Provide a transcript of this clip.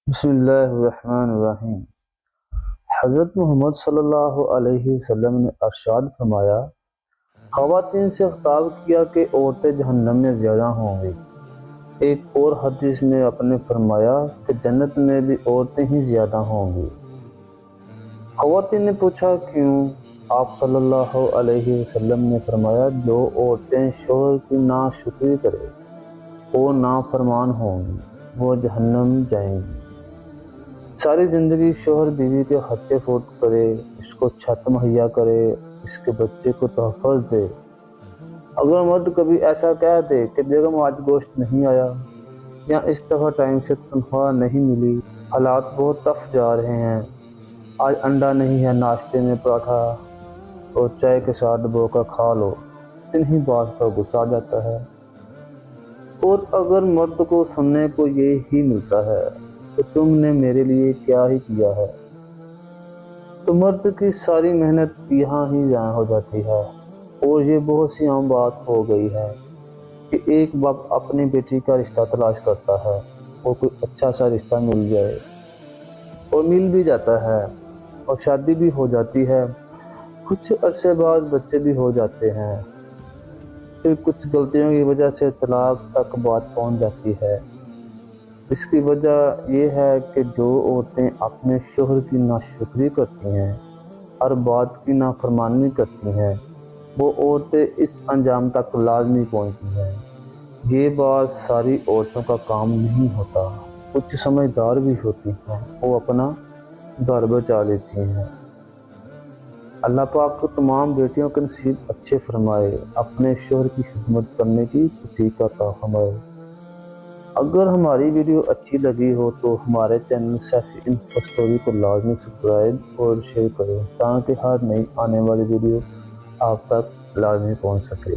بسم اللہ الرحمن الرحیم۔ حضرت محمد صلی اللہ علیہ وسلم نے ارشاد فرمایا، خواتین سے خطاب کیا کہ عورتیں جہنم میں زیادہ ہوں گی۔ ایک اور حدیث میں آپ نے فرمایا کہ جنت میں بھی عورتیں ہی زیادہ ہوں گی۔ خواتین نے پوچھا کیوں؟ آپ صلی اللہ علیہ وسلم نے فرمایا، جو عورتیں شوہر کی ناشکری کرے وہ نافرمان ہوں گی، وہ جہنم جائیں گی۔ ساری زندگی شوہر بیوی کے خرچے فوت کرے، اس کو چھت مہیا کرے، اس کے بچے کو تحفظ دے۔ اگر مرد کبھی ایسا کہہ دے کہ بیگم آج گوشت نہیں آیا، یا اس دفعہ ٹائم سے تنخواہ نہیں ملی، حالات بہت ٹف جا رہے ہیں، آج انڈا نہیں ہے، ناشتے میں پراٹھا اور چائے کے ساتھ بوکا کھا لو، انہی بات پر غصہ آ جاتا ہے۔ اور اگر مرد کو سننے کو یہی ملتا ہے کہ تم نے میرے لیے کیا ہی کیا ہے، تو مرد کی ساری محنت یہاں ہی ضائع ہو جاتی ہے۔ اور یہ بہت سی عام بات ہو گئی ہے کہ ایک باپ اپنی بیٹی کا رشتہ تلاش کرتا ہے اور کوئی اچھا سا رشتہ مل جائے، اور مل بھی جاتا ہے اور شادی بھی ہو جاتی ہے۔ کچھ عرصے بعد بچے بھی ہو جاتے ہیں، پھر کچھ غلطیوں کی وجہ سے طلاق تک بات پہنچ جاتی ہے۔ اس کی وجہ یہ ہے کہ جو عورتیں اپنے شوہر کی ناشکری کرتی ہیں، ہر بات کی نافرمانی کرتی ہیں، وہ عورتیں اس انجام تک لازمی پہنچتی ہیں۔ یہ بات ساری عورتوں کا کام نہیں ہوتا، کچھ سمجھدار بھی ہوتی ہیں، وہ اپنا گھر بچا لیتی ہیں۔ اللہ پاک کو تمام بیٹیوں کے نصیب اچھے فرمائے، اپنے شوہر کی خدمت کرنے کی توفیق عطا فرمائے۔ اگر ہماری ویڈیو اچھی لگی ہو تو ہمارے چینل سیفی انفو اسٹوری کو لازمی سبسکرائب اور شیئر کریں، تاکہ ہر نئی آنے والی ویڈیو آپ تک لازمی پہنچ سکے۔